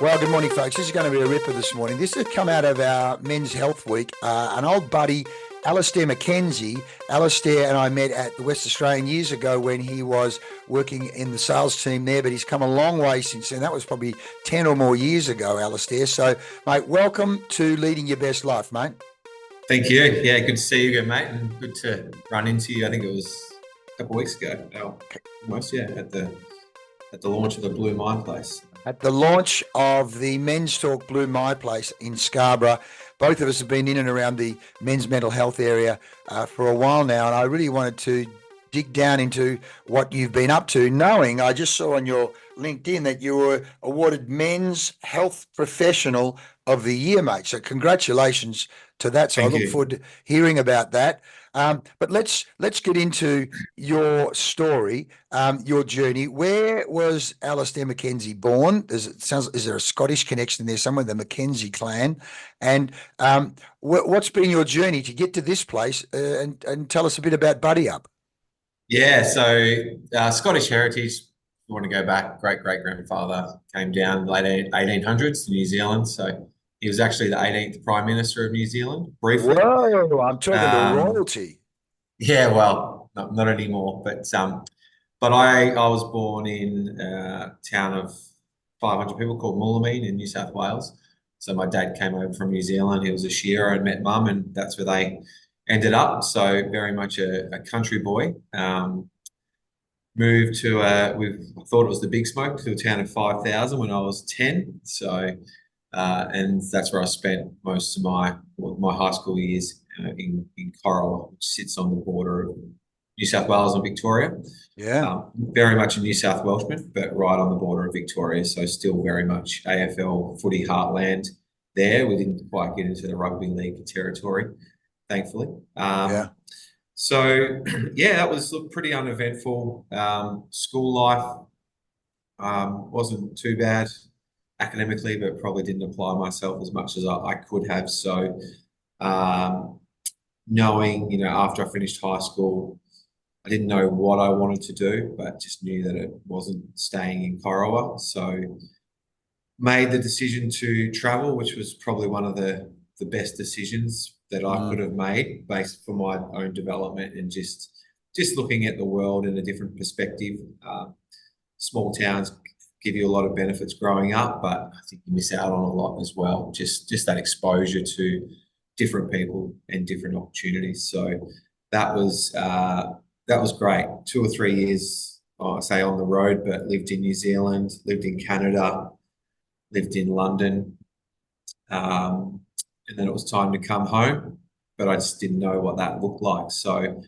Well, good morning, folks. This is going to be a ripper this morning. This has come out of our Men's Health Week. An old buddy, Alastair MacKenzie. Alastair and I met at the West Australian years ago when he was working in the sales team there, but he's come a long way since then. That was probably 10 or more years ago, Alastair. So, mate, welcome to Leading Your Best Life, mate. Thank you. Yeah, good to see you again, mate, and good to run into you. I think it was a couple of weeks ago. Almost, yeah, at the launch of the Blue My Place. At the launch of the Men's Talk Blue My Place in Scarborough. Both of us have been in and around the men's mental health area for a while now, and I really wanted to dig down into what you've been up to, knowing I just saw on your LinkedIn that you were awarded Men's Health Professional of the Year, mate. So congratulations to that. So Thank I look you. forward to hearing about that. But let's get into your story, your journey. Where was Alastair MacKenzie born? Is there a Scottish connection there somewhere, the MacKenzie clan? And what's been your journey to get to this place? And tell us a bit about Buddiup. Yeah, so Scottish heritage, if you want to go back, great-great-grandfather came down late 1800s to New Zealand. So he was actually the 18th Prime Minister of New Zealand, briefly. Whoa, I'm talking to royalty. Yeah, well, not anymore. But I was born in a town of 500 people called Moolameen in New South Wales. So my dad came over from New Zealand. He was a shearer and met mum, and that's where they ended up. So very much a country boy. Moved to I thought it was the Big Smoke, to a town of 5,000 when I was 10. So and that's where I spent most of my high school years in Corowa, which sits on the border of New South Wales and Victoria. Yeah. Very much a New South Welshman, but right on the border of Victoria. So still very much AFL footy heartland there. We didn't quite get into the rugby league territory, thankfully. Yeah. So, yeah, that was pretty uneventful. School life wasn't too bad academically, but probably didn't apply myself as much as I could have. So, knowing, after I finished high school, I didn't know what I wanted to do, but just knew that it wasn't staying in Corowa. So, made the decision to travel, which was probably one of the best decisions that I could have made based for my own development and just looking at the world in a different perspective. Small towns give you a lot of benefits growing up, but I think you miss out on a lot as well. Just that exposure to different people and different opportunities. So that was great. 2 or 3 years, I say, on the road, but lived in New Zealand, lived in Canada, lived in London. And then it was time to come home, but I just didn't know what that looked like. So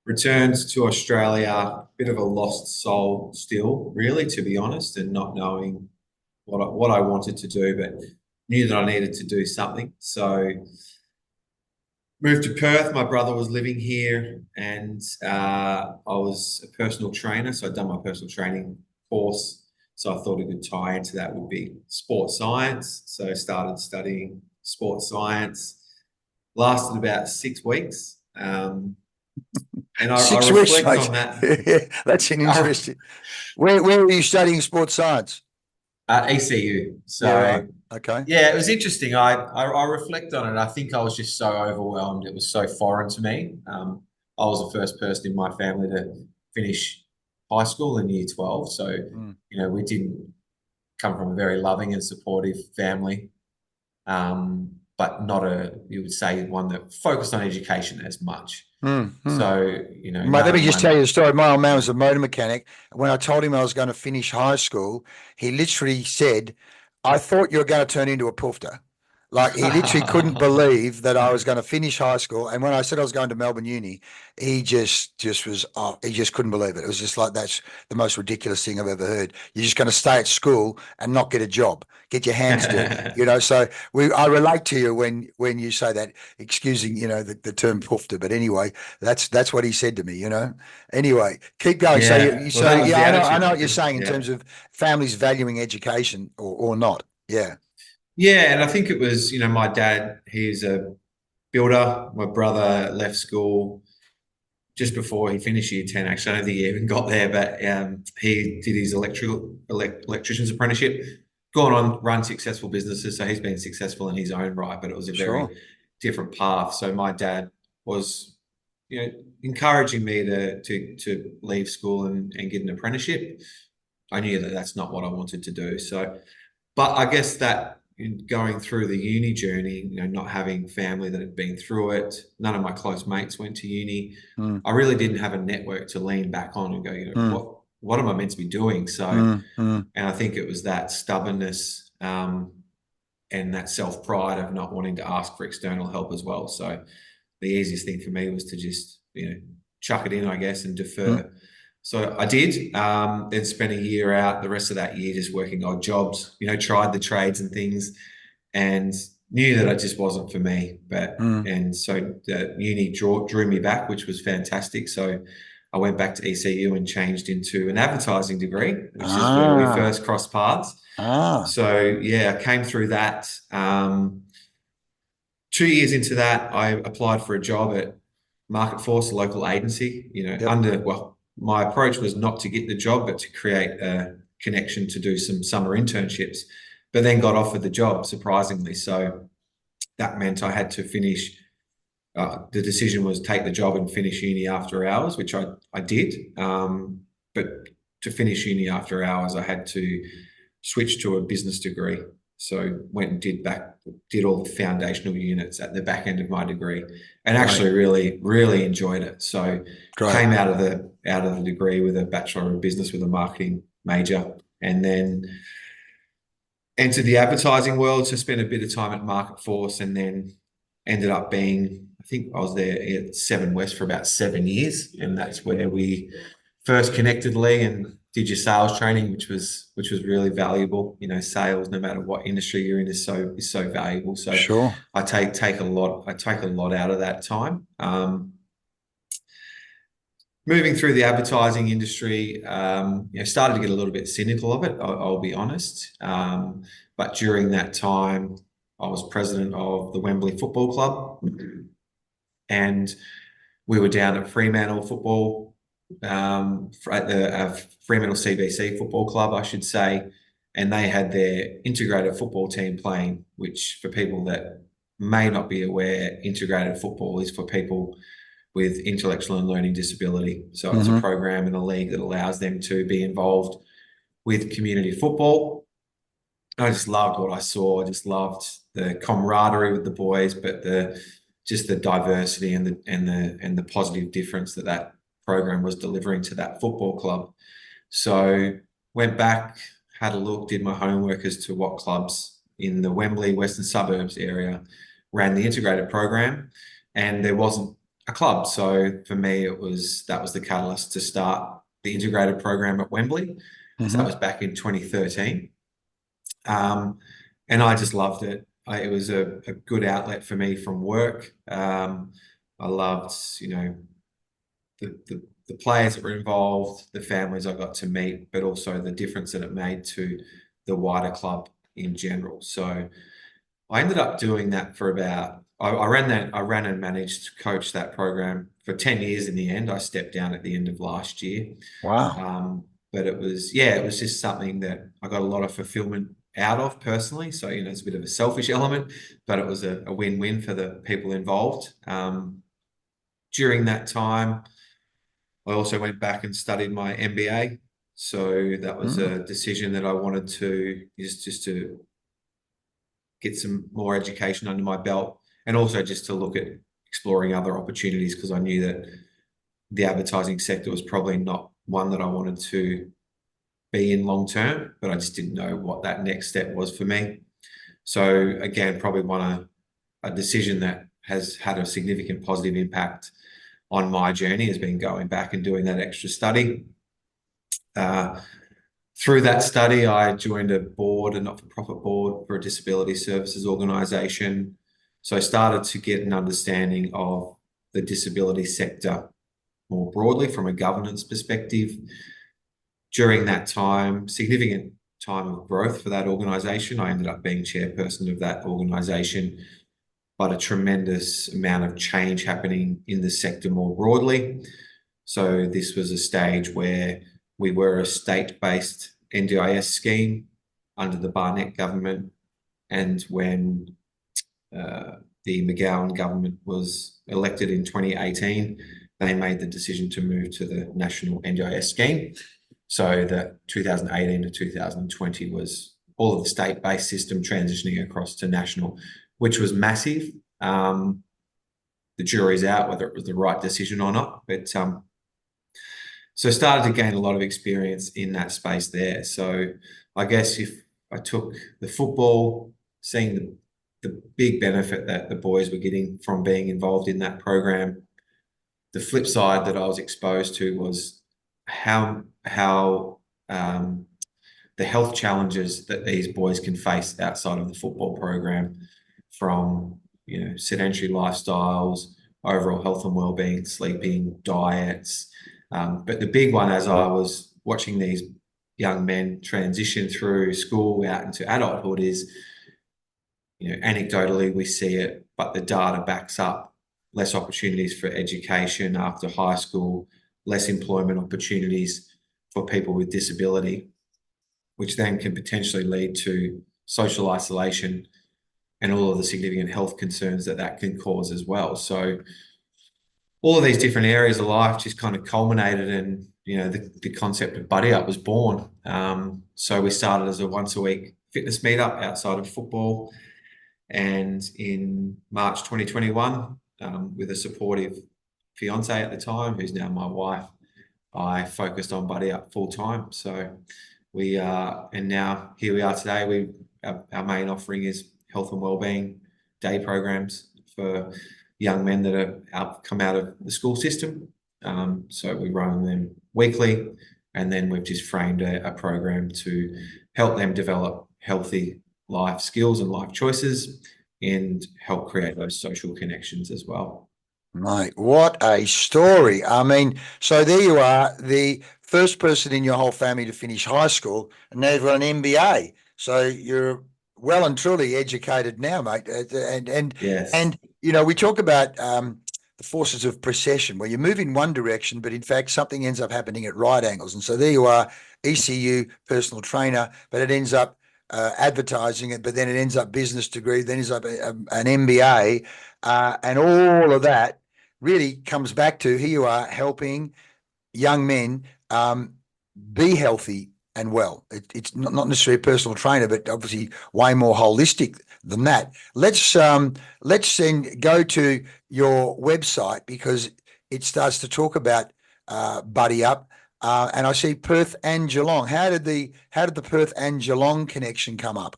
returned to Australia, bit of a lost soul still, really, to be honest, and not knowing what I wanted to do, but knew that I needed to do something. So moved to Perth. My brother was living here, and I was a personal trainer, so I'd done my personal training course. So I thought a good tie into that would be sports science. So I started studying sports science. Lasted about 6 weeks. And I 6 reflect weeks, mate. on that. That's an interesting. Where were you studying sports science? ECU. So Yeah, right. Okay. yeah, it was interesting. I reflect on it. I think I was just so overwhelmed. It was so foreign to me. I was the first person in my family to finish high school in year 12. So, we didn't come from a very loving and supportive family. But not you would say, one that focused on education as much. So, Let me just tell you the story. My old man was a motor mechanic. When I told him I was going to finish high school, he literally said, I thought you were going to turn into a poofter. Like, he literally couldn't believe that I was going to finish high school. And when I said I was going to Melbourne Uni, he just was, he just couldn't believe it. It was just like, that's the most ridiculous thing I've ever heard. You're just going to stay at school and not get a job, get your hands dirty, So I relate to you when you say that, excusing, the term poofter. But anyway, that's what he said to me, Anyway, keep going. Yeah. I know what you're saying in terms of families valuing education or not. Yeah. Yeah, and I think it was, my dad, he's a builder. My brother left school just before he finished year 10, actually. I don't think he even got there, but he did his electrician's apprenticeship, gone on, run successful businesses. So he's been successful in his own right, but it was a very different path. So my dad was, encouraging me to leave school and get an apprenticeship. I knew that that's not what I wanted to do. So, but I guess that in going through the uni journey, not having family that had been through it, none of my close mates went to uni. I really didn't have a network to lean back on and go, what am I meant to be doing? So, and I think it was that stubbornness and that self-pride of not wanting to ask for external help as well. So the easiest thing for me was to just, chuck it in, I guess, and defer. So I did, then spent a year out, the rest of that year just working odd jobs, tried the trades and things and knew that it just wasn't for me. And so the uni drew me back, which was fantastic. So I went back to ECU and changed into an advertising degree, which is where we first crossed paths. So yeah, I came through that. 2 years into that, I applied for a job at Market Force, a local agency, my approach was not to get the job, but to create a connection to do some summer internships, but then got offered the job, surprisingly. So that meant I had to finish, the decision was take the job and finish uni after hours, which I did. But to finish uni after hours, I had to switch to a business degree. So went and did all the foundational units at the back end of my degree, and actually really, really enjoyed it. So came out of the degree with a Bachelor of Business with a marketing major, and then entered the advertising world. So spent a bit of time at Market Force, and then ended up being, I think I was there at Seven West for about 7 years, and that's where we first connected, Lee, and did your sales training, which was really valuable. Sales, no matter what industry you're in, is so valuable. So I take a lot out of that time. Moving through the advertising industry, started to get a little bit cynical of it, I'll be honest. But during that time, I was president of the Wembley Football Club, and we were down at Fremantle Football, at the Fremantle CBC Football Club, I should say, and they had their integrated football team playing, which for people that may not be aware, integrated football is for people with intellectual and learning disability. So it's a program in a league that allows them to be involved with community football. I just loved what I saw. I just loved the camaraderie with the boys, but just the diversity and the positive difference that program was delivering to that football club. So went back, had a look, did my homework as to what clubs in the Wembley Western Suburbs area ran the integrated program, and there wasn't a club. So for me, that was the catalyst to start the integrated program at Wembley. So that was back in 2013. And I just loved it. It was a good outlet for me from work. I loved, the players that were involved, the families I got to meet, but also the difference that it made to the wider club in general. So I ended up doing that for I ran and managed, coached that program for 10 years in the end. I stepped down at the end of last year. Wow. But it was just something that I got a lot of fulfillment out of personally. So, it's a bit of a selfish element, but it was a win-win for the people involved. During that time, I also went back and studied my MBA. So that was a decision that I wanted to just to get some more education under my belt, and also just to look at exploring other opportunities, because I knew that the advertising sector was probably not one that I wanted to be in long term, but I just didn't know what that next step was for me. So again, probably a decision that has had a significant positive impact on my journey has been going back and doing that extra study. Through that study, I joined a not-for-profit board for a disability services organisation. So I started to get an understanding of the disability sector more broadly from a governance perspective. During that time, significant time of growth for that organisation. I ended up being chairperson of that organisation, but a tremendous amount of change happening in the sector more broadly. So this was a stage where we were a state-based NDIS scheme. under the Barnett government, and when the McGowan government was elected in 2018, they made the decision to move to the national NDIS scheme. So that 2018 to 2020 was all of the state-based system transitioning across to national, which was massive. The jury's out whether it was the right decision or not, but so started to gain a lot of experience in that space there. So I guess if I took the football, seeing the big benefit that the boys were getting from being involved in that program, the flip side that I was exposed to was how the health challenges that these boys can face outside of the football program, from sedentary lifestyles, overall health and well-being, sleeping, diets. But the big one, as I was watching these young men transition through school out into adulthood, is anecdotally we see it, but the data backs up less opportunities for education after high school, less employment opportunities for people with disability, which then can potentially lead to social isolation and all of the significant health concerns that can cause as well. So all of these different areas of life just kind of culminated, and the concept of Buddiup was born. So we started as a once-a-week fitness meetup outside of football, and in March 2021, with a supportive fiance at the time, who's now my wife, I focused on Buddiup full time. So and now here we are today. Our main offering is health and wellbeing day programs for young men that have come out of the school system. So we run them weekly, and then we've just framed a program to help them develop healthy life skills and life choices, and help create those social connections as well. Mate, what a story. I mean, so there you are, the first person in your whole family to finish high school, and now you've got an MBA. So you're well and truly educated now, mate. Yes. We talk about the forces of precession, where you move in one direction, but in fact something ends up happening at right angles. And so there you are, ECU personal trainer, but it ends up advertising it, but then it ends up business degree, then ends up an MBA, and all of that really comes back to here you are helping young men be healthy and well. It's not necessarily a personal trainer, but obviously way more holistic than that. Let's then go to your website, because it starts to talk about Buddiup. And I see Perth and Geelong. How did the Perth and Geelong connection come up?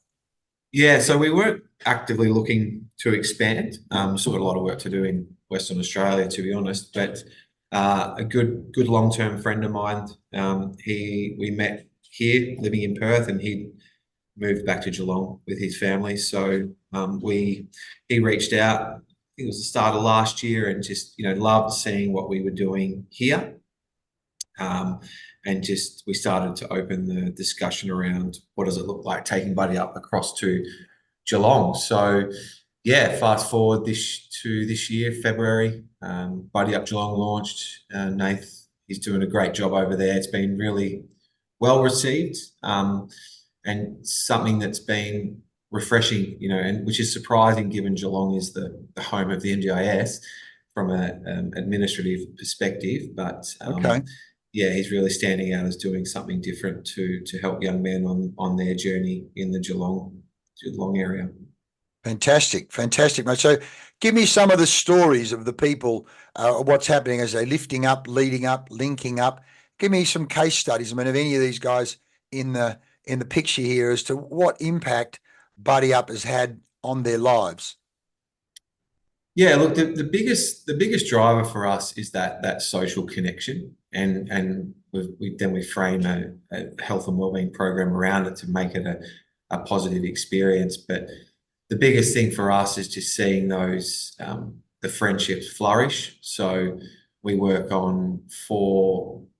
Yeah, so we weren't actively looking to expand. Still got a lot of work to do in Western Australia, to be honest. But a good long-term friend of mine, we met here living in Perth, and he moved back to Geelong with his family. So he reached out, I think it was the start of last year, and just loved seeing what we were doing here. And we started to open the discussion around what does it look like taking Buddiup across to Geelong. So yeah, fast forward this year, February, Buddiup Geelong launched. Nath, he's doing a great job over there. It's been really well received, and something that's been refreshing, and which is surprising given Geelong is the home of the NDIS from an administrative perspective. But Okay. yeah, he's really standing out as doing something different to help young men on their journey in the Geelong area. Fantastic, mate. So give me some of the stories of the people, what's happening as they're lifting up, leading up, linking up. Give me some case studies. I mean, of any of these guys in the picture here, as to what impact Buddiup has had on their lives. Yeah, look, the biggest driver for us is that social connection, and we frame a health and wellbeing program around it to make it a positive experience. But the biggest thing for us is just seeing those the friendships flourish. So we work on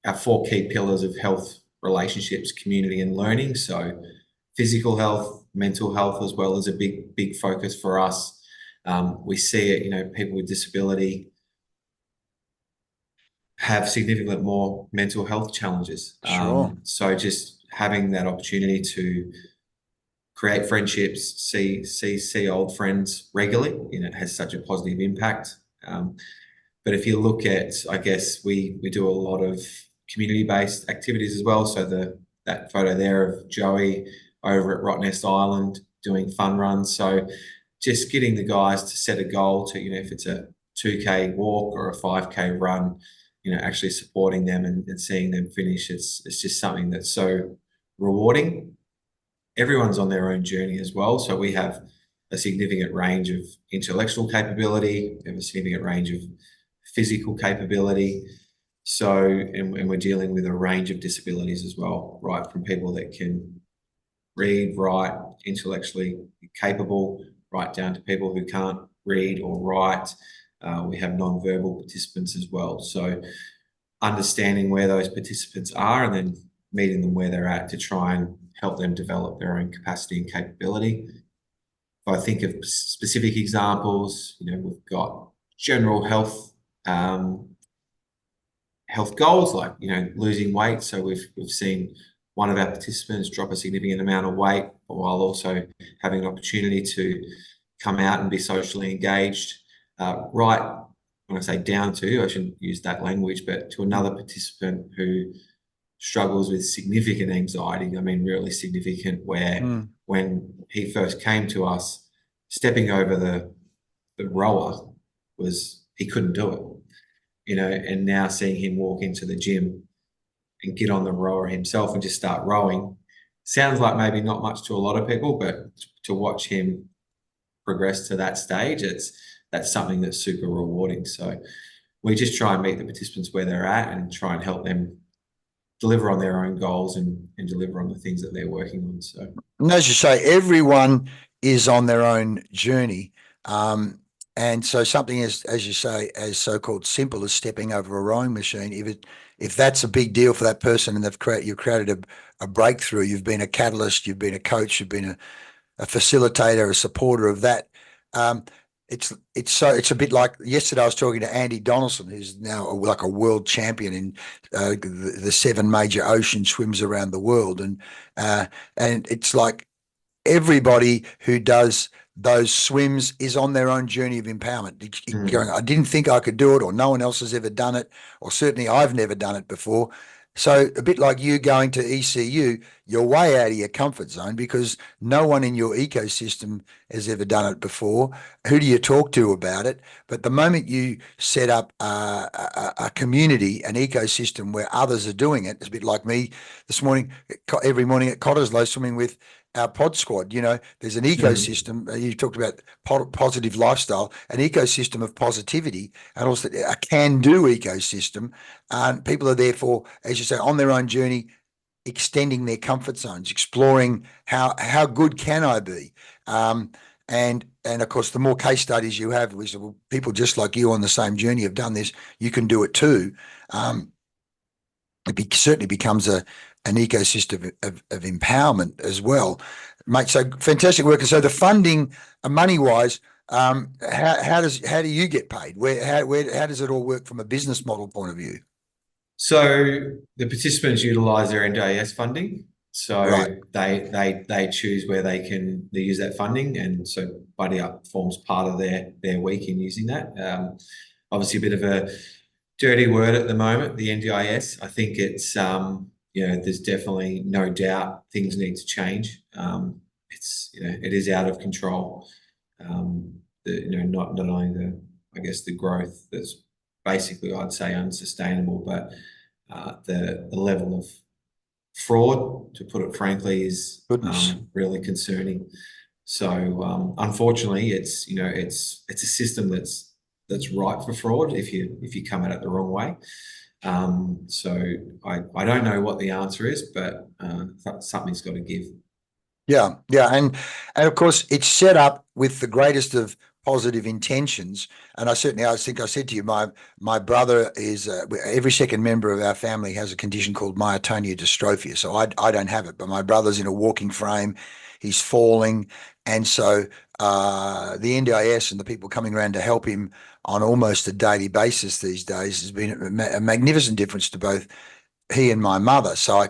our four key pillars of health, relationships, community, and learning. So physical health, mental health, as well as a big focus for us. We see it, people with disability have significantly more mental health challenges. Sure. So just having that opportunity to create friendships, see old friends regularly. It has such a positive impact. But if you look at, I guess we do a lot of community-based activities as well. So that photo there of Joey over at Rottnest Island doing fun runs. So just getting the guys to set a goal to, if it's a 2K walk or a 5K run, actually supporting them and seeing them finish. It's just something that's so rewarding. Everyone's on their own journey as well. So we have a significant range of intellectual capability, we have a significant range of physical capability. So, and we're dealing with a range of disabilities as well, right? From people that can read, write, intellectually capable, right down to people who can't read or write. We have non-verbal participants as well. So understanding where those participants are and then meeting them where they're at to try and help them develop their own capacity and capability. If I think of specific examples, we've got general health goals like losing weight. So we've seen one of our participants drop a significant amount of weight while also having an opportunity to come out and be socially engaged. Right, when I say down to, I shouldn't use that language, but to another participant who struggles with significant anxiety. I mean, really significant, where when he first came to us, stepping over the rower he couldn't do it, and now seeing him walk into the gym and get on the rower himself and just start rowing sounds like maybe not much to a lot of people, but to watch him progress to that stage, that's something that's super rewarding. So we just try and meet the participants where they're at and try and help them deliver on their own goals and deliver on the things that they're working on. So, and as you say, everyone is on their own journey. And so something as you say, as so-called simple as stepping over a rowing machine, if that's a big deal for that person and you've created a breakthrough, you've been a catalyst, you've been a coach, you've been a facilitator, a supporter of that. It's a bit like yesterday I was talking to Andy Donaldson, who's now like a world champion in the 7 major ocean swims around the world, and it's like everybody who does those swims is on their own journey of empowerment. Going, I didn't think I could do it, or no one else has ever done it, or certainly I've never done it before. So a bit like you going to ECU, you're way out of your comfort zone because no one in your ecosystem has ever done it before. Who do you talk to about it? But the moment you set up a community, an ecosystem where others are doing it, it's a bit like me this morning, every morning at Cottesloe swimming with our pod squad. There's an ecosystem. You talked about positive lifestyle, an ecosystem of positivity, and also a can-do ecosystem. And people are therefore, as you say, on their own journey, extending their comfort zones, exploring how good can I be. And of course, the more case studies you have, which people just like you on the same journey have done this, you can do it too. It certainly becomes an ecosystem of empowerment as well, mate. So fantastic work. And so the funding, money-wise, how do you get paid? How does it all work from a business model point of view? So the participants utilise their NDIS funding. So Right. they choose where they use that funding, and so Buddiup forms part of their week in using that. Obviously, a bit of a dirty word at the moment, the NDIS. I think it's there's definitely no doubt things need to change. It is out of control. Not only the growth that's basically, I'd say, unsustainable, but the level of fraud, to put it frankly, is really concerning. So unfortunately, it's a system that's ripe for fraud if you come at it the wrong way. So I don't know what the answer is, but something's got to give. Yeah, and of course it's set up with the greatest of positive intentions. And I think I said to you, my brother is every second member of our family has a condition called myotonia dystrophia. So I don't have it, but my brother's in a walking frame, he's falling, and so the NDIS and the people coming around to help him on almost a daily basis these days has been a magnificent difference to both he and my mother. So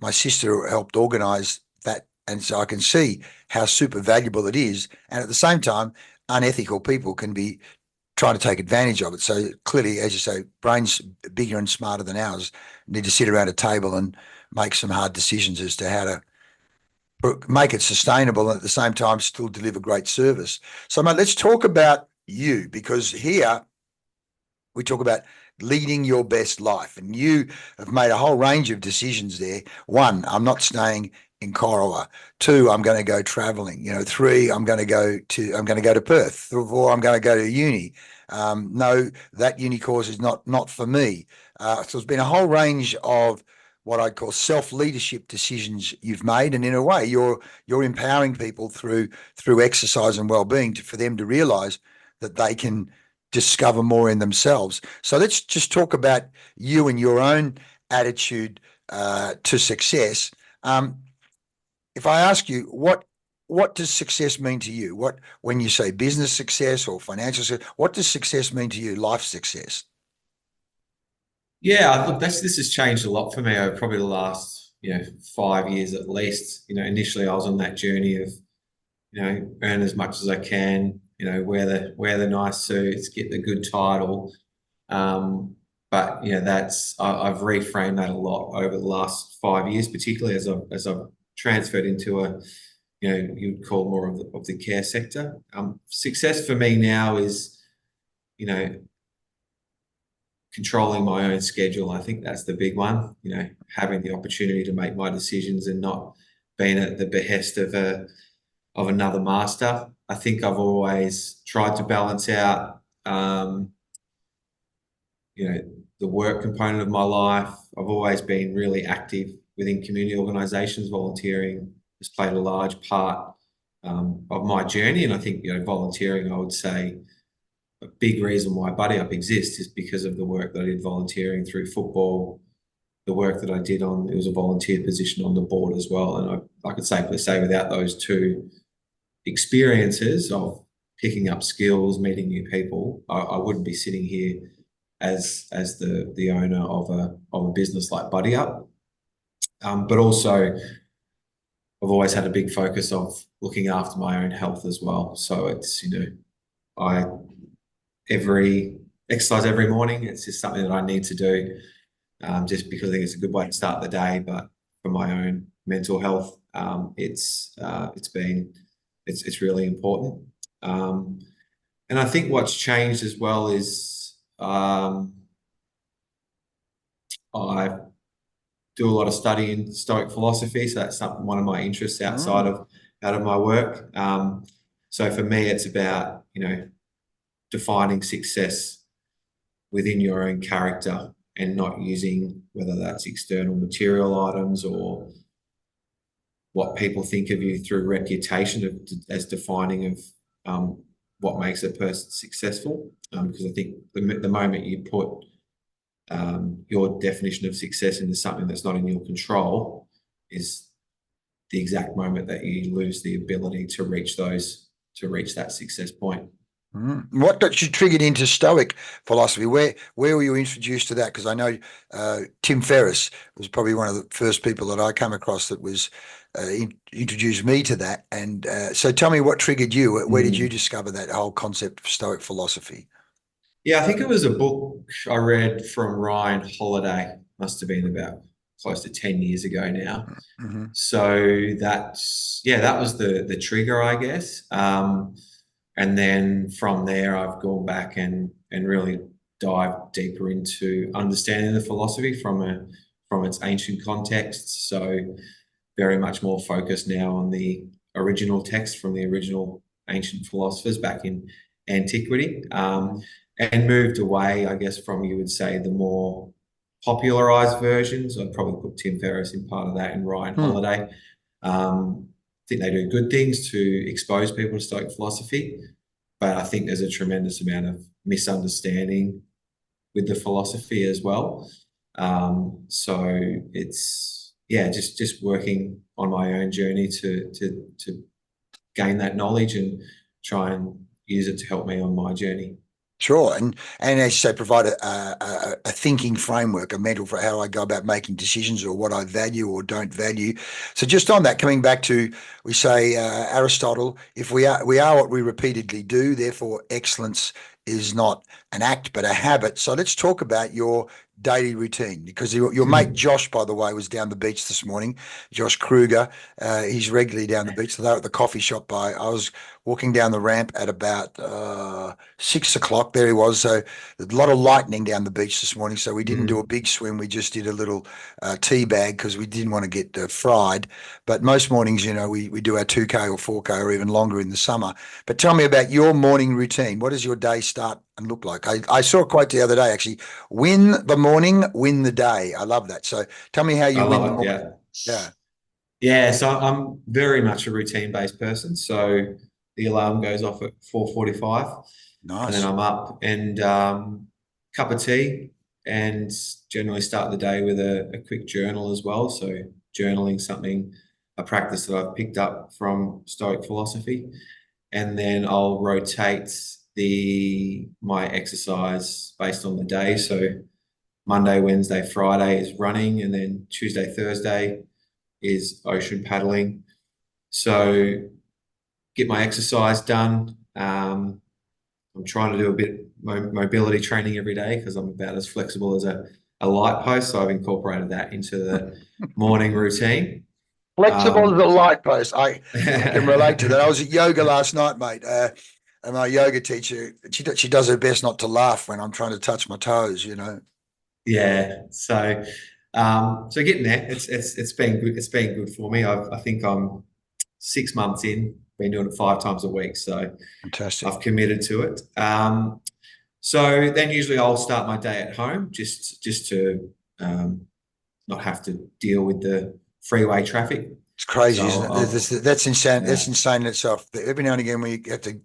my sister helped organise And so I can see how super valuable it is. And at the same time, unethical people can be trying to take advantage of it. So clearly, as you say, brains bigger and smarter than ours need to sit around a table and make some hard decisions as to how to make it sustainable and at the same time still deliver great service. So, mate, let's talk about you, because here we talk about leading your best life, and you have made a whole range of decisions there. One, I'm not staying in Corowa. Two, I'm going to go traveling. Three, I'm going to go to Perth. Four, I'm going to go to uni. No, that uni course is not for me. So there's been a whole range of what I call self-leadership decisions you've made, and in a way, you're empowering people through exercise and well-being for them to realise that they can discover more in themselves. So let's just talk about you and your own attitude to success. If I ask you, what does success mean to you? When you say business success or financial success, what does success mean to you? Life success? Yeah, look, this has changed a lot for me over probably the last 5 years at least. Initially I was on that journey of earn as much as I can, wear the nice suits, get the good title. But I've reframed that a lot over the last 5 years, particularly as I've transferred into you'd call more of the care sector. Success for me now is, controlling my own schedule. I think that's the big one, having the opportunity to make my decisions and not being at the behest of another master. I think I've always tried to balance out, the work component of my life. I've always been really active within community organisations. Volunteering has played a large part of my journey, and I think volunteering, I would say, a big reason why Buddiup exists is because of the work that I did volunteering through football, the work that I did it was a volunteer position on the board as well. And I could safely say without those two experiences of picking up skills, meeting new people, I wouldn't be sitting here as the owner of a business like Buddiup. But also, I've always had a big focus of looking after my own health as well. So it's, I exercise every morning. It's just something that I need to do, just because I think it's a good way to start the day. But for my own mental health, it's really important. And I think what's changed as well is I do a lot of study in Stoic philosophy, so that's one of my interests outside of my work. So for me, it's about defining success within your own character and not using whether that's external material items or what people think of you through reputation as defining of what makes a person successful. Because I think the moment you put your definition of success into something that's not in your control is the exact moment that you lose the ability to reach that success point. What got you triggered into Stoic philosophy? Where were you introduced to that? Because I know Tim Ferriss was probably one of the first people that I came across that was introduced me to that. And so tell me what triggered you. Where did you discover that whole concept of Stoic philosophy? Yeah, I think it was a book I read from Ryan Holiday. Must have been about close to 10 years ago now. Mm-hmm. So that was the trigger, I guess. And then from there, I've gone back and really dived deeper into understanding the philosophy from its ancient context. So very much more focused now on the original text from the original ancient philosophers back in antiquity, and moved away, I guess, from, you would say, the more popularized versions. I'd probably put Tim Ferriss in part of that and Ryan Holiday. I think they do good things to expose people to Stoic philosophy, but I think there's a tremendous amount of misunderstanding with the philosophy as well. So it's just working on my own journey to gain that knowledge and try and use it to help me on my journey. Sure, and as you say, provide a thinking framework, a mental for how I go about making decisions or what I value or don't value. So just on that, coming back to we say Aristotle, if we are what we repeatedly do, therefore excellence is not an act but a habit. So let's talk about your daily routine because your mate Josh, by the way, was down the beach this morning. Josh Kruger, he's regularly down the beach. So they were at the coffee shop I was walking down the ramp at about 6 o'clock. There he was. So a lot of lightning down the beach this morning. So we didn't do a big swim. We just did a little tea bag because we didn't want to get fried. But most mornings, we do our 2K or 4K or even longer in the summer. But tell me about your morning routine. What does your day start and look like? I saw a quote the other day, actually. Win the morning, win the day. I love that. So tell me how I you win the love it. morning. Yeah. Yeah, Yeah. So I'm very much a routine-based person. So the alarm goes off at 4:45, and then nice. I'm up and cup of tea, and generally start the day with a quick journal as well. So journaling something, a practice that I've picked up from Stoic Philosophy, and then I'll rotate my exercise based on the day. So Monday, Wednesday, Friday is running, and then Tuesday, Thursday is ocean paddling. So get my exercise done. I'm trying to do a bit mobility training every day because I'm about as flexible as a light post. So I've incorporated that into the morning routine. Flexible as a Um, light post. I can relate to that. I was at yoga last night, mate. And my yoga teacher, she does her best not to laugh when I'm trying to touch my toes. yeah. So getting there, it's been good. It's been good for me. I think I'm 6 months in, been doing it 5 times a week. So Fantastic. I've committed to it. So then usually I'll start my day at home just to not have to deal with the freeway traffic. It's crazy, So isn't it? That's insane. That's yeah, insane in itself. Every now and again, when you have to,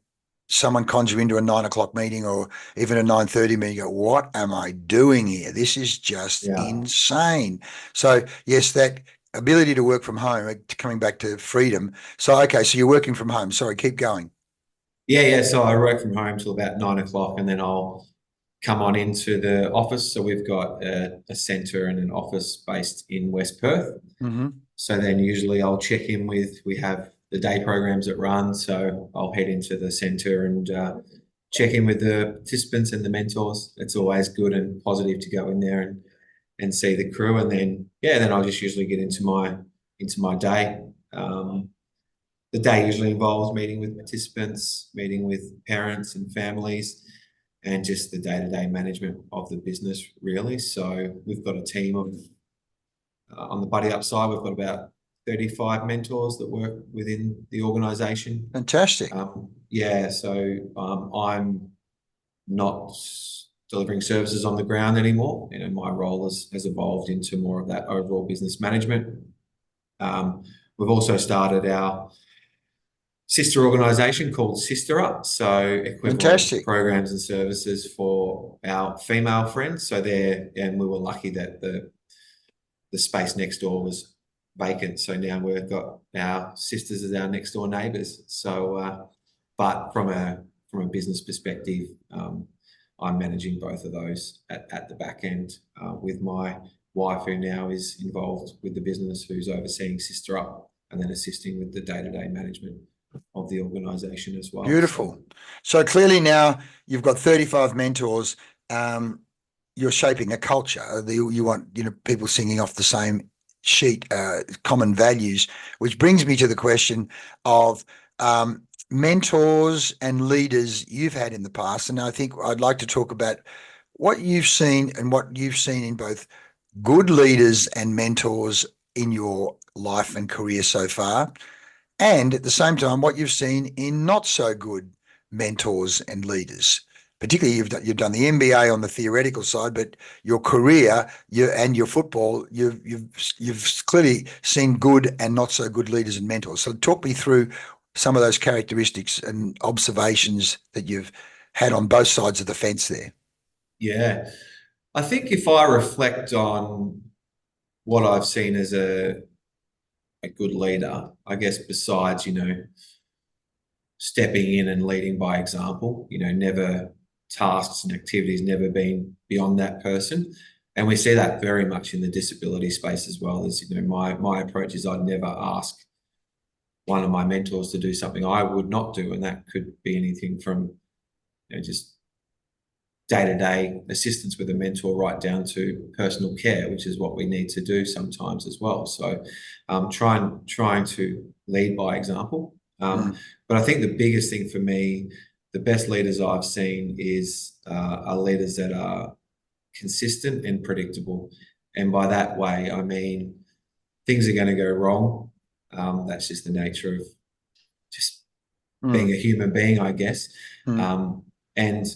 someone cons you into a 9 o'clock meeting or even a 9:30 meeting, you go, "What am I doing here? This is just yeah, insane." So yes, that ability to work from home. Coming back to freedom. So okay, so you're working from home. Sorry, keep going. yeah. So I work from home till about 9 o'clock, and then I'll come on into the office. So we've got a centre and an office based in West Perth. Hmm. So then usually I'll check in we have the day programs that run. So I'll head into the centre and check in with the participants and the mentors. It's always good and positive to go in there and see the crew. And then, yeah, then I'll just usually get into my day. The day usually involves meeting with participants, meeting with parents and families, and just the day-to-day management of the business, really. So we've got a team of on the Buddiup side, we've got about 35 mentors that work within the organisation. Fantastic. Yeah, so I'm not delivering services on the ground anymore. My role has evolved into more of that overall business management. We've also started our sister organisation called Sister Up, so equivalent Fantastic. programs and services for our female friends. And we were lucky that the space next door was vacant. So now we've got our sisters as our next door neighbours. So, but from a business perspective, I'm managing both of those at the back end with my wife, who now is involved with the business, who's overseeing Sister Up and then assisting with the day-to-day management of the organisation as well. So Beautiful. So clearly now you've got 35 mentors. You're shaping a culture. You want people singing off the same sheet, common values, which brings me to the question of mentors and leaders you've had in the past. And I think I'd like to talk about what you've seen and what you've seen in both good leaders and mentors in your life and career so far, and at the same time, what you've seen in not so good mentors and leaders. Particularly, you've done the MBA on the theoretical side, but your career, and your football, you've clearly seen good and not so good leaders and mentors. So talk me through some of those characteristics and observations that you've had on both sides of the fence there. yeah, I think if I reflect on what I've seen as a good leader, I guess besides, stepping in and leading by example, never tasks and activities never been beyond that person. And we see that very much in the disability space as well. As you know, my approach is I'd never ask one of my mentors to do something I would not do, and that could be anything from just day-to-day assistance with a mentor right down to personal care, which is what we need to do sometimes as well. So trying to lead by example. But I think the biggest thing for me, the best leaders I've seen are leaders that are consistent and predictable. And by that way, I mean, things are going to go wrong. That's just the nature of just being a human being, I guess. And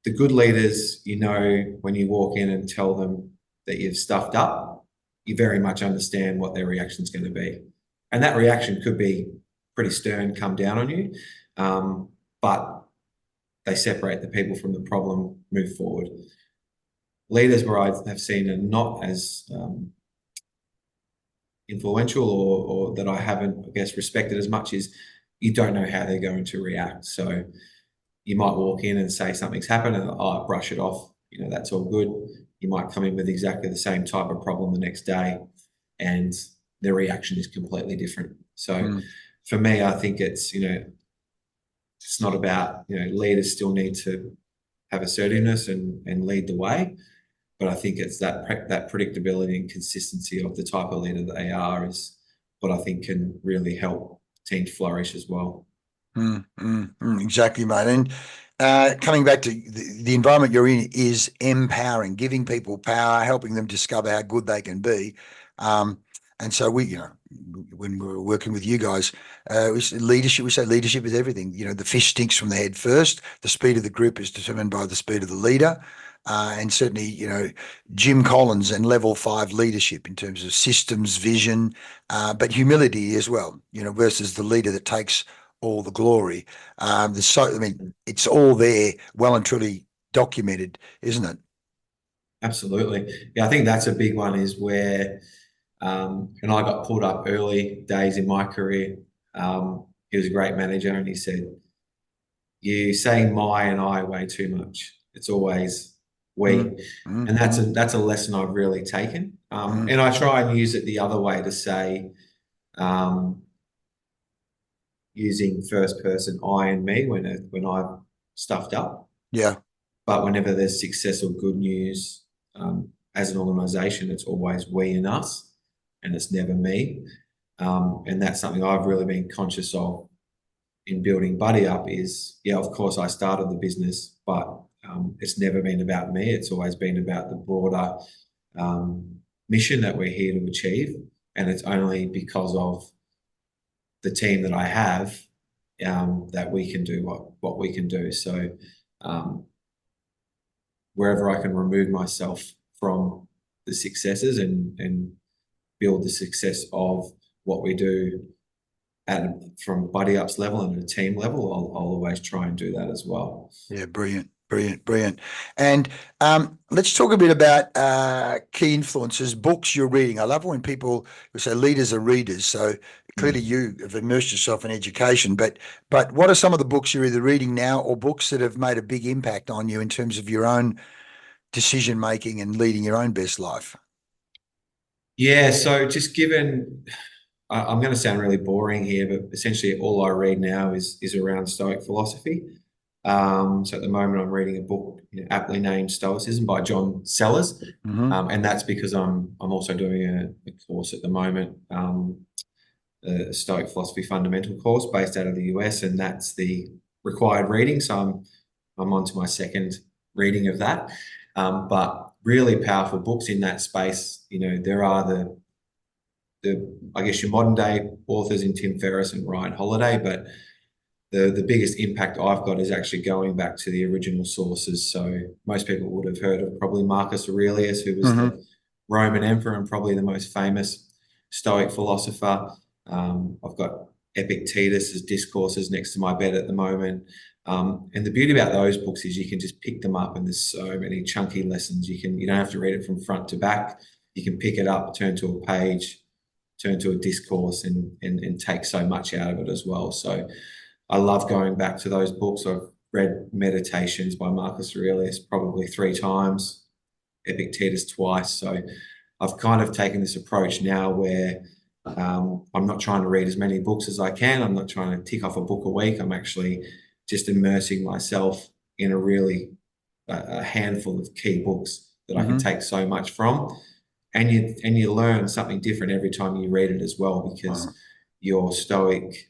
the good leaders, when you walk in and tell them that you've stuffed up, you very much understand what their reaction is going to be. And that reaction could be pretty stern, come down on you, but they separate the people from the problem, move forward. Leaders where I have seen are not as influential or that I haven't, I guess, respected as much is you don't know how they're going to react. So you might walk in and say something's happened and brush it off. That's all good. You might come in with exactly the same type of problem the next day and their reaction is completely different. So for me, I think it's not about, leaders still need to have assertiveness and lead the way. But I think it's that predictability and consistency of the type of leader that they are is what I think can really help teams flourish as well. Exactly, mate. And coming back to the environment you're in is empowering, giving people power, helping them discover how good they can be. And so when we're working with you guys, we say leadership is everything. The fish stinks from the head first. The speed of the group is determined by the speed of the leader. And certainly, Jim Collins and level 5 leadership in terms of systems, vision, but humility as well, versus the leader that takes all the glory. It's all there, well and truly documented, isn't it? Absolutely. Yeah, I think that's a big one is where, and I got pulled up early days in my career. He was a great manager and he said, you say my and I way too much. It's always we. And that's a lesson I've really taken. And I try and use it the other way to say, using first person I and me when I've stuffed up. Yeah. But whenever there's success or good news, as an organisation, it's always we and us, and it's never me. And that's something I've really been conscious of in building Buddiup is, of course, I started the business, but it's never been about me. It's always been about the broader mission that we're here to achieve. And it's only because of the team that I have that we can do what we can do. So wherever I can remove myself from the successes and build the success of what we do from Buddiup's level and a team level, I'll always try and do that as well. Yeah, brilliant. And let's talk a bit about key influences, books you're reading. I love when people say leaders are readers. So clearly you have immersed yourself in education, but what are some of the books you're either reading now or books that have made a big impact on you in terms of your own decision making and leading your own best life? Yeah, so just given, I'm going to sound really boring here, but essentially all I read now is around Stoic philosophy. So at the moment I'm reading a book aptly named Stoicism by John Sellers, and that's because I'm also doing a course at the moment, a Stoic Philosophy fundamental course based out of the US, and that's the required reading. So I'm on to my second reading of that, but really powerful books in that space. There are the I guess your modern day authors in Tim Ferriss and Ryan Holiday, but the biggest impact I've got is actually going back to the original sources. So most people would have heard of probably Marcus Aurelius, who was the Roman emperor and probably the most famous Stoic philosopher. I've got Epictetus's discourses next to my bed at the moment. And the beauty about those books is you can just pick them up and there's so many chunky lessons. You don't have to read it from front to back. You can pick it up, turn to a page, turn to a discourse and take so much out of it as well. So I love going back to those books. I've read Meditations by Marcus Aurelius probably 3 times, Epictetus twice. So I've kind of taken this approach now where I'm not trying to read as many books as I can. I'm not trying to tick off a book a week. I'm actually just immersing myself in a handful of key books that I can take so much from. And you learn something different every time you read it as well, because your Stoic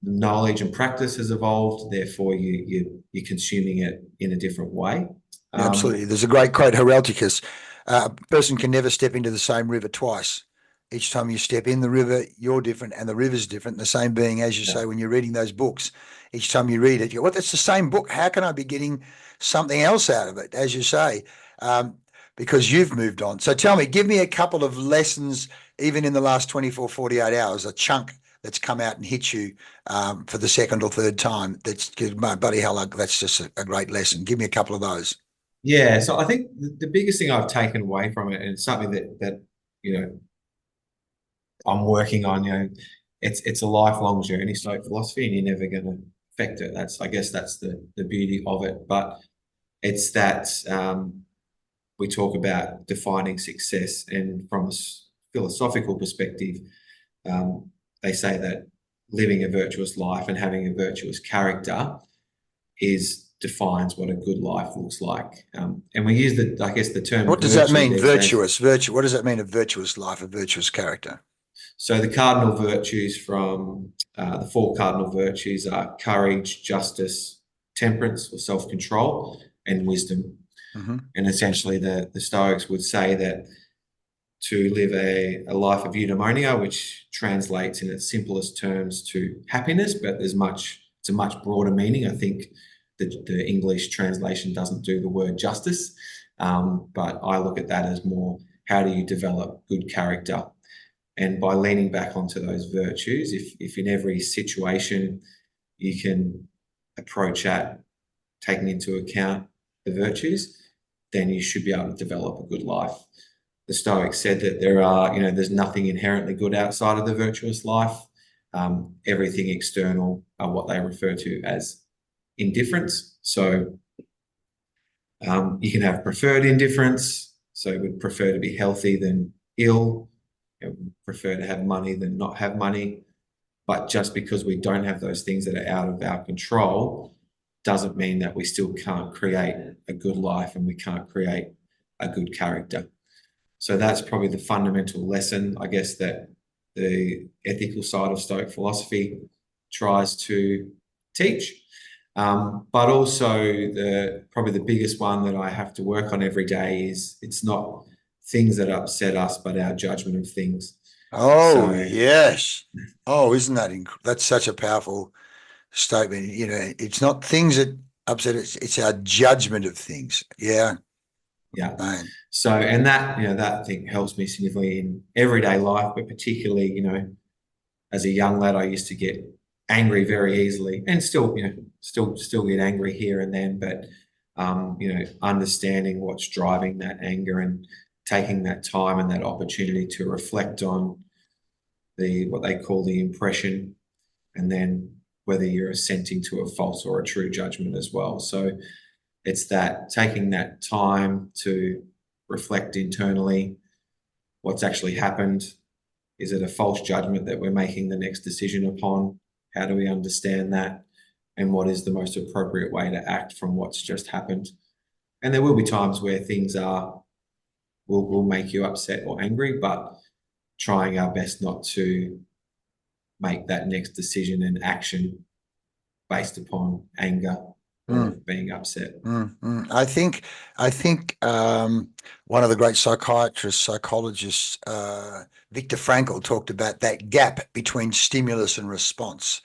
knowledge and practice has evolved. Therefore, you're consuming it in a different way. Absolutely. There's a great quote, Heralticus. A person can never step into the same river twice. Each time you step in the river, you're different and the river's different. The same being, as you say, when you're reading those books, each time you read it, you go, well, that's the same book. How can I be getting something else out of it, as you say, because you've moved on. So tell me, give me a couple of lessons, even in the last 24, 48 hours, a chunk that's come out and hit you for the second or third time. That's, buddy hell, that's just a great lesson. Give me a couple of those. Yeah, so I think the biggest thing I've taken away from it, and it's something that I'm working on, it's a lifelong journey, Stoic philosophy, and you're never going to affect it. I guess that's the beauty of it. But it's that we talk about defining success, and from a philosophical perspective, they say that living a virtuous life and having a virtuous character defines what a good life looks like. And we use the term. What does that mean, virtuous? What does that mean, a virtuous life, a virtuous character? So the cardinal virtues from the 4 cardinal virtues are courage, justice, temperance or self-control, and wisdom. And essentially the Stoics would say that to live a life of eudaimonia, which translates in its simplest terms to happiness, but it's a much broader meaning. I think the English translation doesn't do the word justice, but I look at that as more, how do you develop good character? And by leaning back onto those virtues, if in every situation you can approach at taking into account the virtues, then you should be able to develop a good life. The Stoics said that there's nothing inherently good outside of the virtuous life. Everything external are what they refer to as indifference. So you can have preferred indifference. So you would prefer to be healthy than ill. Prefer to have money than not have money. But just because we don't have those things that are out of our control doesn't mean that we still can't create a good life and we can't create a good character. So that's probably the fundamental lesson, I guess, that the ethical side of Stoic philosophy tries to teach. But also probably the biggest one that I have to work on every day is, it's not things that upset us, but our judgment of things. Oh, yes. Oh, isn't that's such a powerful statement. It's not things that upset us, it's our judgment of things. Yeah. Yeah. Man. So, and that I think helps me significantly in everyday life, but particularly, as a young lad, I used to get angry very easily, and still get angry here and then, but understanding what's driving that anger and taking that time and that opportunity to reflect on what they call the impression, and then whether you're assenting to a false or a true judgment as well. So it's that taking that time to reflect internally, what's actually happened. Is it a false judgment that we're making the next decision upon? How do we understand that? And what is the most appropriate way to act from what's just happened? And there will be times where things will make you upset or angry, but trying our best not to make that next decision and action based upon anger or being upset. I think one of the great psychologists, Viktor Frankl, talked about that gap between stimulus and response,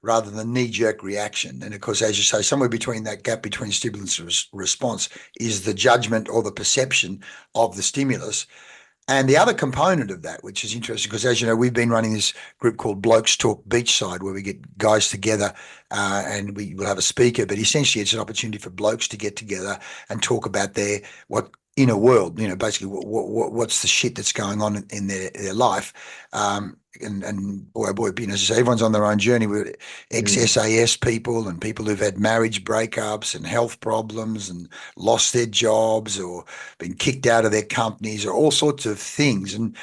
rather than knee-jerk reaction. And of course, as you say, somewhere between that gap between stimulus and response is the judgment or the perception of the stimulus. And the other component of that, which is interesting, because as you know, we've been running this group called Blokes Talk Beachside, where we get guys together and we will have a speaker, but essentially it's an opportunity for blokes to get together and talk about what inner world, basically what's the shit that's going on in their life. And boy, oh boy, so everyone's on their own journey with ex-SAS people and people who've had marriage breakups and health problems and lost their jobs or been kicked out of their companies or all sorts of things. And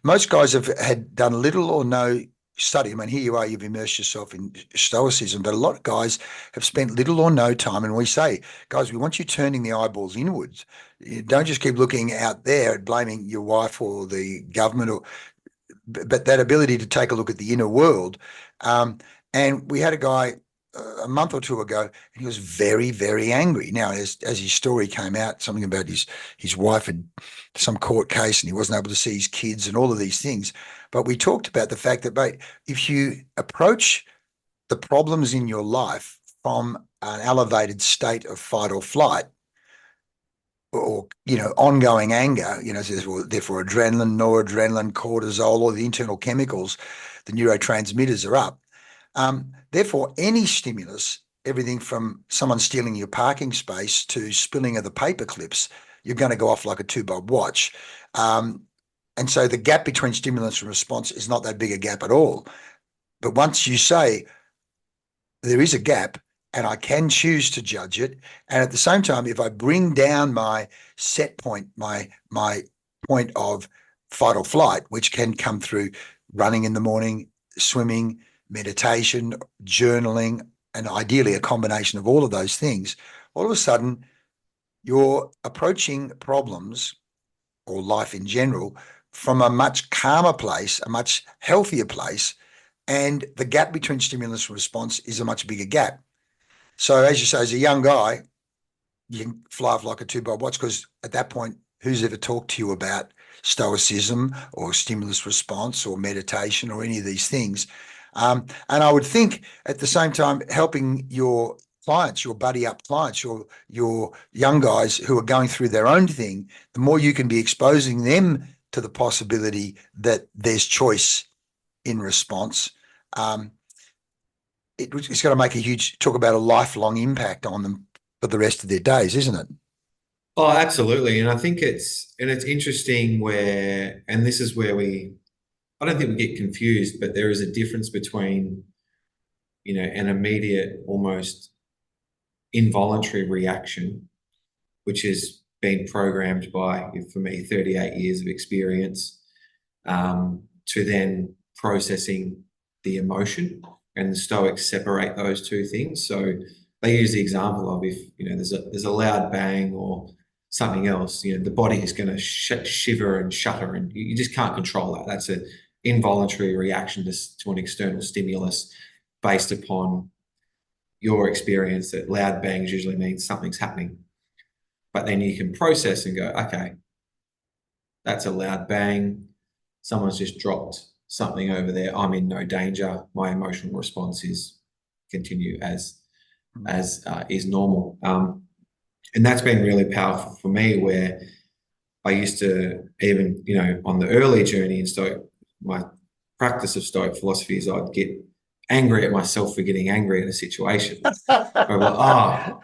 most guys had done little or no study. I mean, here you are, you've immersed yourself in Stoicism, but a lot of guys have spent little or no time. And we say, guys, we want you turning the eyeballs inwards. You don't just keep looking out there and blaming your wife or the government, but that ability to take a look at the inner world. And we had a guy a month or two ago, and he was very, very angry. Now, as his story came out, something about his wife had some court case and he wasn't able to see his kids and all of these things. But we talked about the fact that, mate, if you approach the problems in your life from an elevated state of fight or flight, or ongoing anger, therefore adrenaline, noradrenaline, cortisol, all the internal chemicals, the neurotransmitters are up. Therefore, any stimulus, everything from someone stealing your parking space to spilling of the paper clips, you're going to go off like a 2-bob watch. And so the gap between stimulus and response is not that big a gap at all. But once you say there is a gap, and I can choose to judge it. And at the same time, if I bring down my set point, my point of fight or flight, which can come through running in the morning, swimming, meditation, journaling, and ideally a combination of all of those things, all of a sudden you're approaching problems or life in general from a much calmer place, a much healthier place, and the gap between stimulus and response is a much bigger gap. So as you say, as a young guy, you can fly off like a 2-bob watch, because at that point, who's ever talked to you about stoicism or stimulus response or meditation or any of these things? And I would think at the same time, helping your clients, your Buddiup clients, your young guys who are going through their own thing, the more you can be exposing them to the possibility that there's choice in response. It's got to make talk about a lifelong impact on them for the rest of their days, isn't it? Oh, absolutely. And I think it's interesting and this is where I don't think we get confused, but there is a difference between, an immediate, almost involuntary reaction, which has been programmed by, for me, 38 years of experience, to then processing the emotion. And the Stoics separate those two things. So they use the example of, if there's a loud bang or something else, the body is going to shiver and shudder, and you just can't control that. That's an involuntary reaction to an external stimulus based upon your experience that loud bangs usually means something's happening. But then you can process and go, okay, that's a loud bang. Someone's just dropped something over there. I'm in no danger. My emotional response is continue as is normal. And that's been really powerful for me, where I used to, even, on the early journey in Stoic, my practice of Stoic philosophy is I'd get angry at myself for getting angry at a situation. I'm like,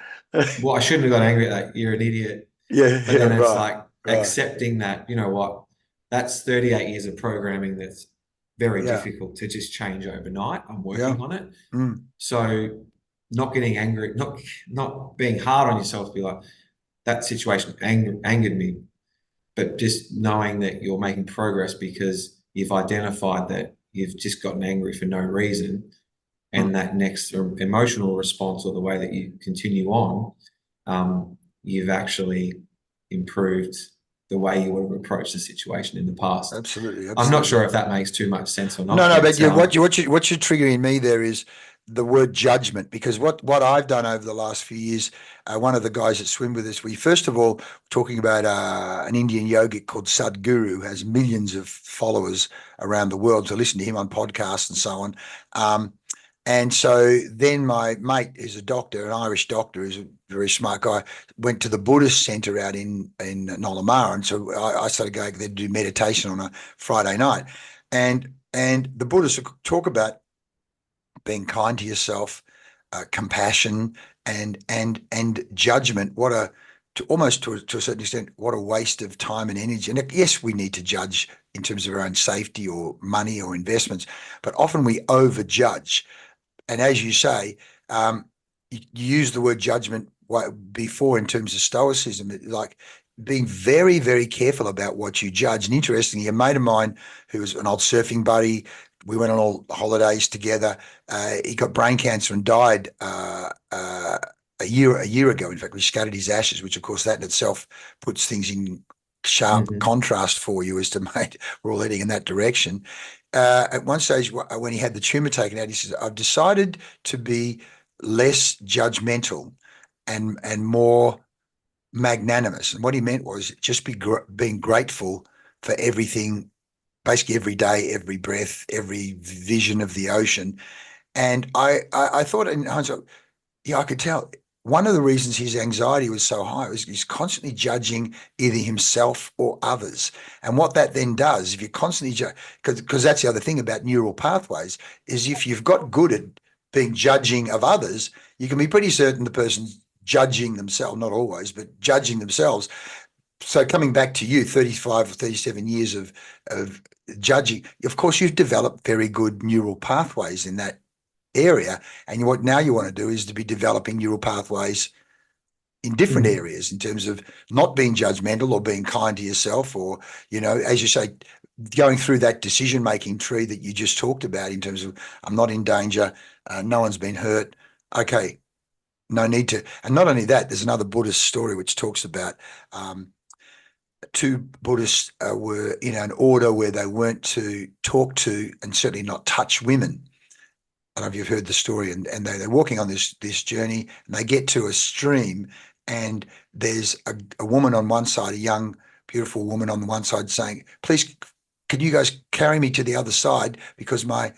well, I shouldn't have got angry at that. You're an idiot. Yeah. But then it's like accepting that, what, that's 38 years of programming that's very difficult to just change overnight. I'm working on it. So not getting angry, not being hard on yourself to be like, that situation angered me, but just knowing that you're making progress because you've identified that you've just gotten angry for no reason, and that next emotional response, or the way that you continue on, you've actually improved the way you would have approached the situation in the past. Absolutely. I'm not sure if that makes too much sense or not. No, but what you're triggering me there is the word judgment, because what I've done over the last few years, one of the guys that swim with us, we first of all talking about an Indian yogic called Sadhguru, who has millions of followers around the world, to listen to him on podcasts and so on. And so then my mate, who's a doctor, an Irish doctor, who's a very smart guy, went to the Buddhist center out in Nollamara. And so I started going there to do meditation on a Friday night. And the Buddhists talk about being kind to yourself, compassion, and judgment. What a to a certain extent, what a waste of time and energy. And yes, we need to judge in terms of our own safety or money or investments, but often we overjudge. And as you say, you use the word judgment before in terms of stoicism, like being very, very careful about what you judge. And interestingly, a mate of mine who was an old surfing buddy, we went on all holidays together. He got brain cancer and died a year ago. In fact, we scattered his ashes, which of course that in itself puts things in sharp contrast for you as to, mate, we're all heading in that direction. At one stage when he had the tumor taken out, he says, I've decided to be less judgmental and more magnanimous. And what he meant was just being grateful for everything, basically every day, every breath, every vision of the ocean. And I thought in hindsight, yeah, I could tell one of the reasons his anxiety was so high was he's constantly judging either himself or others. And what that then does, if you're constantly because that's the other thing about neural pathways, is if you've got good at being judging of others, you can be pretty certain the person's judging themselves, not always, but judging themselves. So coming back to you, 35 or 37 years of judging, of course, you've developed very good neural pathways in that area. And what now you want to do is to be developing neural pathways in different areas in terms of not being judgmental or being kind to yourself, or, as you say, going through that decision-making tree that you just talked about in terms of I'm not in danger, no one's been hurt. Okay, no need to. And not only that, there's another Buddhist story which talks about two Buddhists were in an order where they weren't to talk to and certainly not touch women. I don't know if you've heard the story, and they're walking on this journey, and they get to a stream, and there's a woman on one side, a young, beautiful woman on the one side saying, please, can you guys carry me to the other side because my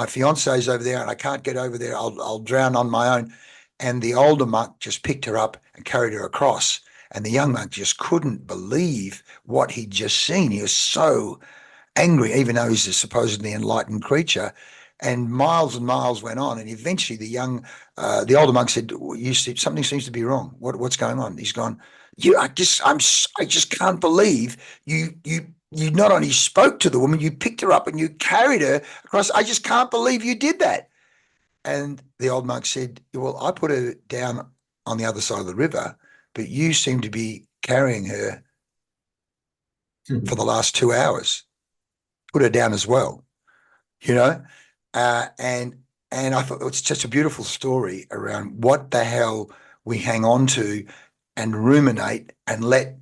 fiance is over there and I can't get over there. I'll drown on my own. And the older monk just picked her up and carried her across. And the young monk just couldn't believe what he'd just seen. He was so angry, even though he's a supposedly enlightened creature. And miles went on, and eventually the older monk said, something seems to be wrong. What's going on? He's gone, I just can't believe you not only spoke to the woman, you picked her up and you carried her across. I just can't believe you did that. And the old monk said, well, I put her down on the other side of the river, but you seem to be carrying her for the last 2 hours. Put her down as well, and I thought it's just a beautiful story around what the hell we hang on to and ruminate and let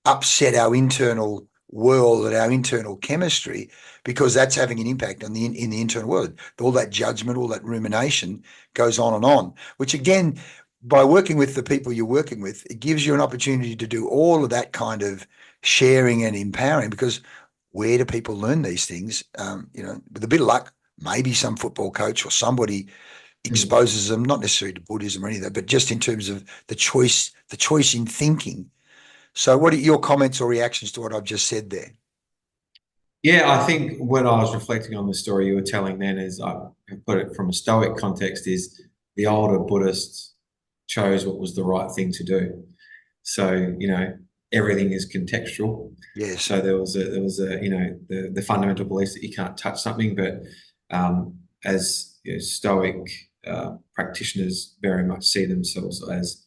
upset our internal world and our internal chemistry, because that's having an impact on in the internal world. All that judgment, all that rumination goes on, which again, by working with the people you're working with, it gives you an opportunity to do all of that kind of sharing and empowering, because where do people learn these things? With a bit of luck, maybe some football coach or somebody exposes them, not necessarily to Buddhism or any of that, but just in terms of the choice in thinking. So what are your comments or reactions to what I've just said there? Yeah, I think when I was reflecting on the story you were telling then, as I put it from a Stoic context, is the older Buddhists chose what was the right thing to do. So, everything is contextual. Yes. So there was the fundamental belief that you can't touch something, but as Stoic practitioners very much see themselves as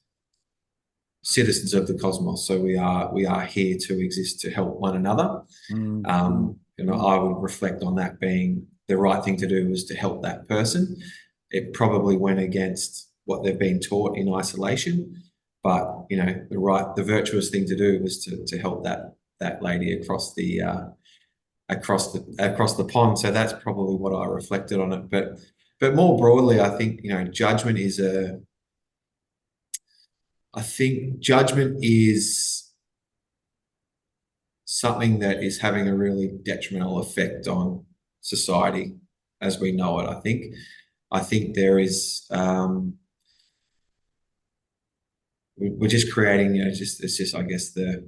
citizens of the cosmos. So we are here to exist to help one another. I would reflect on that being the right thing to do was to help that person. It probably went against what they've been taught in isolation, but the virtuous thing to do was to help that lady across the pond. So that's probably what I reflected on it. But more broadly, I think judgment is something that is having a really detrimental effect on society as we know it. I think there is we're just creating it's just I guess the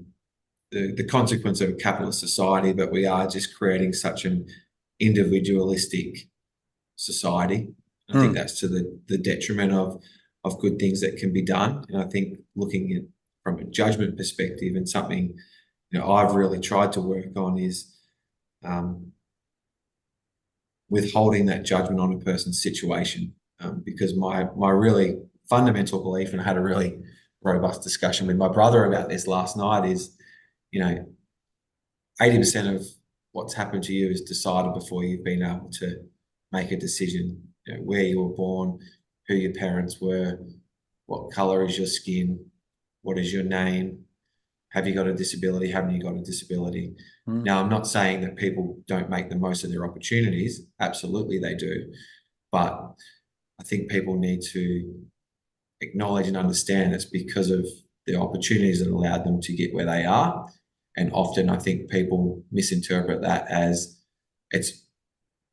consequence of a capitalist society, but we are just creating such an individualistic society. I think that's to the detriment of good things that can be done. And I think looking at from a judgment perspective, and something I've really tried to work on is withholding that judgment on a person's situation, because my really fundamental belief, and I had a really robust discussion with my brother about this last night, is 80% of what's happened to you is decided before you've been able to make a decision. Where you were born, who your parents were, what color is your skin, what is your name, have you got a disability, haven't you got a disability? Now, I'm not saying that people don't make the most of their opportunities. Absolutely they do. But I think people need to acknowledge and understand it's because of the opportunities that allowed them to get where they are. And often I think people misinterpret that as it's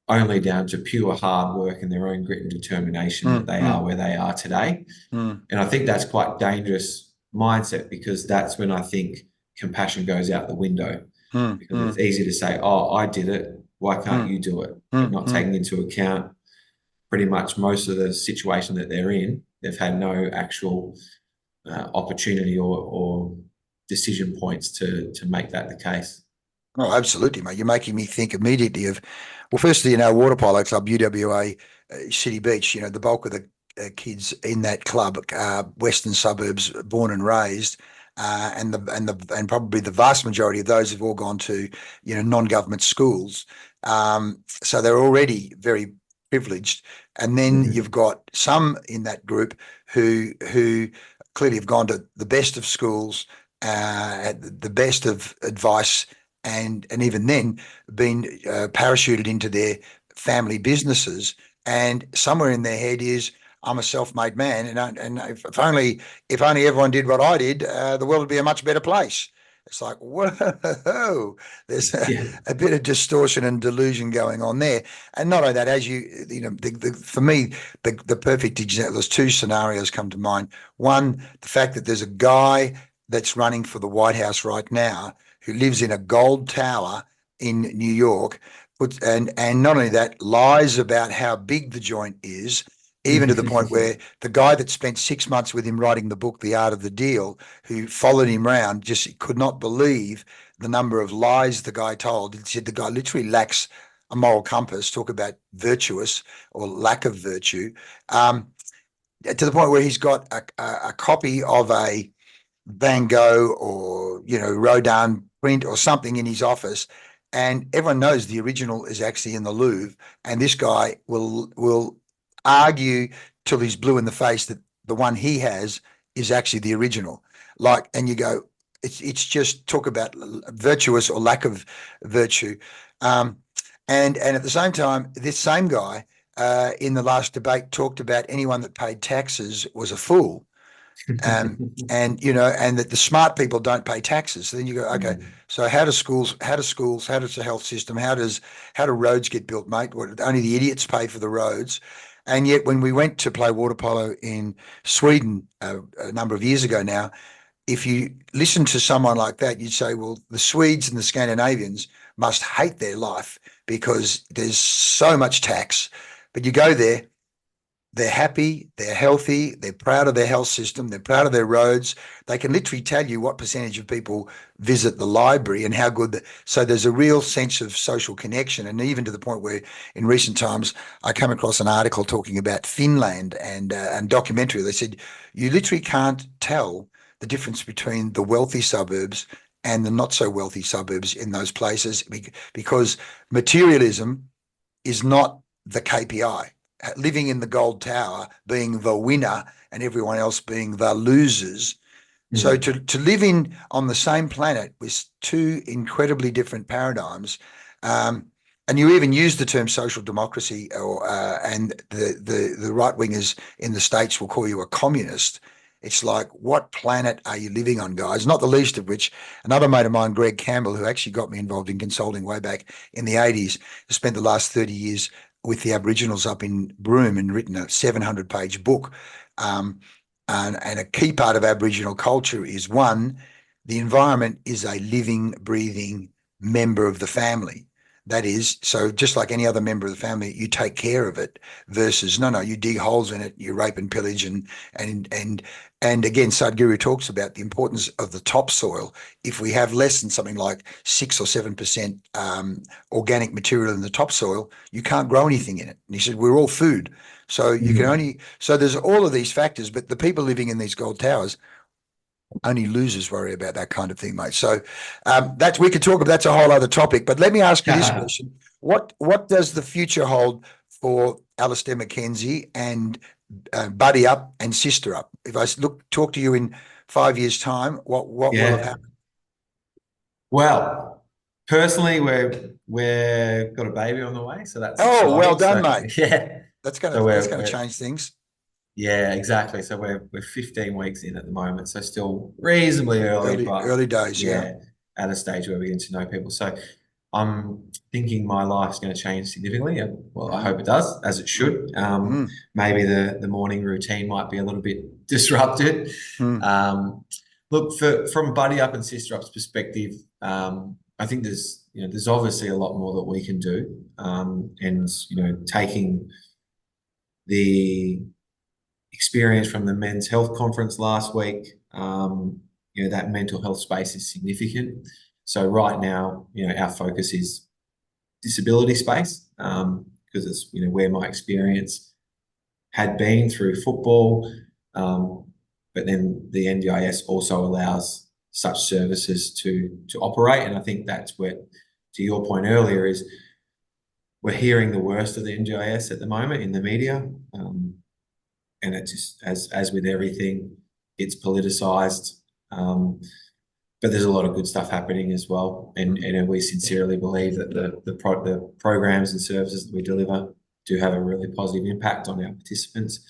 only down to pure hard work and their own grit and determination that they are where they are today. And I think that's quite dangerous mindset, because that's when I think compassion goes out the window, because it's easy to say, oh, I did it, why can't you do it? But not taking into account pretty much most of the situation that they're in, they've had no actual opportunity or decision points to make that the case. Oh, absolutely, mate. You're making me think immediately of, well, firstly, Water Polo Club, UWA, City Beach, the bulk of the kids in that club, western suburbs, born and raised, and probably the vast majority of those have all gone to, non-government schools. So they're already very privileged. And then you've got some in that group who clearly have gone to the best of schools, the best of advice, and even then been parachuted into their family businesses, and somewhere in their head is, I'm a self-made man, and if only everyone did what I did, the world would be a much better place. It's like, whoa, there's a bit of distortion and delusion going on there. And not only that, as for me, the perfect example, there's two scenarios come to mind. One, the fact that there's a guy that's running for the White House right now who lives in a gold tower in New York, and not only that, lies about how big the joint is, even to the point where the guy that spent 6 months with him writing the book, The Art of the Deal, who followed him around, just could not believe the number of lies the guy told. He said the guy literally lacks a moral compass, talk about virtuous or lack of virtue, to the point where he's got a copy of a Van Gogh or Rodin print or something in his office, and everyone knows the original is actually in the Louvre, and this guy will argue till he's blue in the face that the one he has is actually the original. And you go, it's just talk about virtuous or lack of virtue, and at the same time, this same guy in the last debate talked about anyone that paid taxes was a fool. And that the smart people don't pay taxes. So then you go, okay, so how does the health system, how do roads get built, mate? Only the idiots pay for the roads. And yet when we went to play water polo in Sweden a number of years ago now, if you listen to someone like that, you'd say, well, the Swedes and the Scandinavians must hate their life because there's so much tax. But you go there, they're happy, they're healthy, they're proud of their health system, they're proud of their roads. They can literally tell you what percentage of people visit the library and how good. So there's a real sense of social connection. And even to the point where in recent times, I came across an article talking about Finland and documentary. They said, you literally can't tell the difference between the wealthy suburbs and the not so wealthy suburbs in those places, because materialism is not the KPI. Living in the gold tower, being the winner and everyone else being the losers. So to live on the same planet with two incredibly different paradigms, and you even use the term social democracy, and the right wingers in the States will call you a communist. It's like, what planet are you living on, guys? Not the least of which, another mate of mine, Greg Campbell, who actually got me involved in consulting way back in the 80s, has spent the last 30 years with the Aboriginals up in Broome and written a 700-page book. And a key part of Aboriginal culture is, one, the environment is a living, breathing member of the family. That is, so just like any other member of the family, you take care of it versus no, you dig holes in it, you rape and pillage and again, Sadhguru talks about the importance of the topsoil. If we have less than something like 6 or 7% organic material in the topsoil, you can't grow anything in it. And he said, we're all food. So you can only, so there's all of these factors, but the people living in these gold towers, only losers worry about that kind of thing, mate. So that's, we could talk about, that's a whole other topic, but let me ask you this question. What does the future hold for Alastair MacKenzie and Buddiup and Sister Up? If I talk to you in 5 years' time, what will have happened? Well, personally, we're got a baby on the way, so that's well exciting. done, So, mate. yeah, That's gonna change things. Yeah, exactly. So we're 15 weeks in at the moment, so still reasonably early, but early days, yeah. At a stage where we get to know people. So I'm thinking my life's going to change significantly. Well, I hope it does, as it should. Maybe the morning routine might be a little bit disrupted. Look, from Buddiup and Sister Up's perspective, I think there's obviously a lot more that we can do, and taking the experience from the men's health conference last week, that mental health space is significant. So right now, our focus is disability space, because it's where my experience had been through football, but then the NDIS also allows such services to operate, and I think that's where, to your point earlier, is we're hearing the worst of the NDIS at the moment in the media. And it just, as with everything, it's politicized. But there's a lot of good stuff happening as well. And we sincerely believe that the programs and services that we deliver do have a really positive impact on our participants.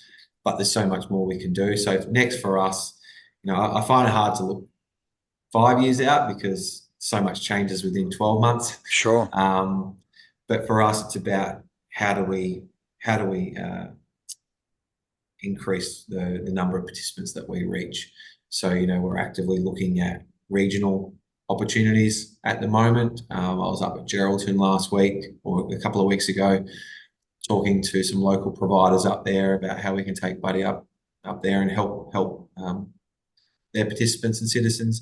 But there's so much more we can do. So next for us, I find it hard to look 5 years out because so much changes within 12 months. Sure. But for us, it's about how do we increase the number of participants that we reach. So, we're actively looking at regional opportunities at the moment. I was up at Geraldton last week or a couple of weeks ago, talking to some local providers up there about how we can take Buddiup up there and help their participants and citizens.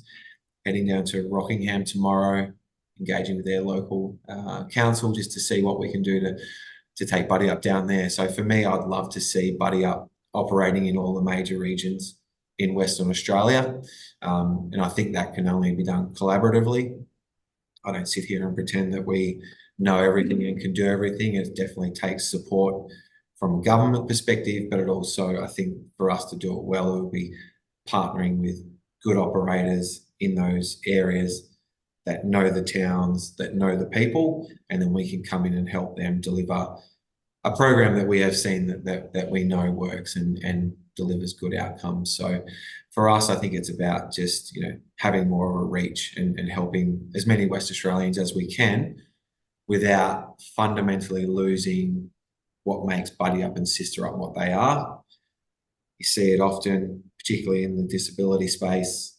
Heading down to Rockingham tomorrow, engaging with their local council just to see what we can do to take Buddiup down there. So for me, I'd love to see Buddiup operating in all the major regions in Western Australia. And I think that can only be done collaboratively. I don't sit here and pretend that we know everything and can do everything. It definitely takes support from a government perspective, but it also, I think, for us to do it well, it will be partnering with good operators in those areas that know the towns, that know the people, and then we can come in and help them deliver a program that we have seen that we know works and delivers good outcomes. So for us, I think it's about just, having more of a reach and helping as many West Australians as we can without fundamentally losing what makes Buddiup and Sister Up what they are. You see it often, particularly in the disability space.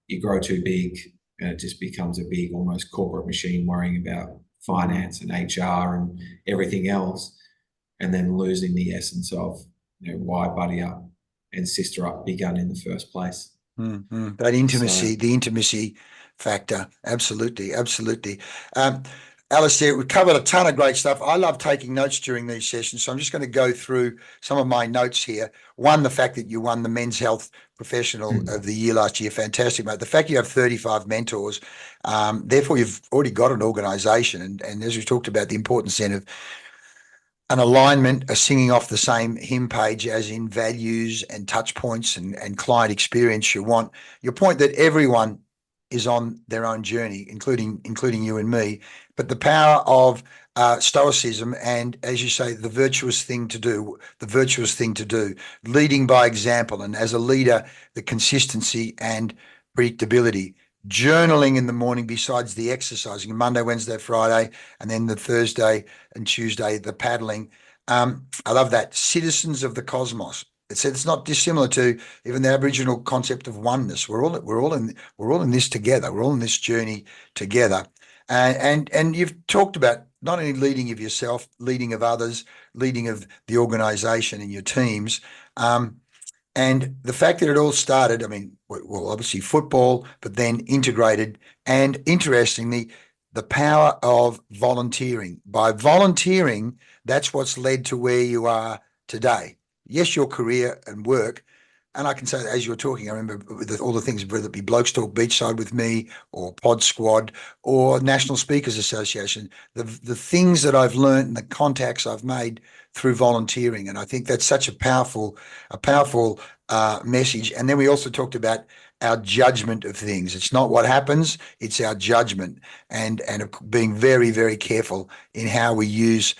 You grow too big and it just becomes a big, almost corporate machine worrying about finance and HR and everything else, and then losing the essence of why Buddiup and Sister Up began in the first place. That intimacy, the intimacy factor, absolutely. Alastair, we covered a ton of great stuff. I love taking notes during these sessions, so I'm just going to go through some of my notes here. One, the fact that you won the Men's Health Professional of the Year last year, fantastic, mate. The fact you have 35 mentors, therefore you've already got an organisation, and as we talked about, the importance then of an alignment, a singing off the same hymn page, as in values and touch points and client experience you want. Your point that everyone is on their own journey, including you and me, but the power of stoicism and, as you say, the virtuous thing to do, leading by example, and as a leader, the consistency and predictability. Journaling in the morning besides the exercising, Monday, Wednesday, Friday, and then the Thursday and Tuesday, the paddling. I love that. Citizens of the cosmos. It's not dissimilar to even the Aboriginal concept of oneness. We're all in this together. We're all in this journey together. And you've talked about not only leading of yourself, leading of others, leading of the organization and your teams. And the fact that it all started, I mean, well, obviously football, but then integrated. And interestingly, the power of volunteering. By volunteering, that's what's led to where you are today. Yes, your career and work. And I can say, as you were talking, I remember all the things, whether it be Blokes Talk Beachside with me or Pod Squad or National Speakers Association, the things that I've learned and the contacts I've made through volunteering. And I think that's such a powerful message. And then we also talked about our judgment of things. It's not what happens, it's our judgment, and being very, very careful in how we use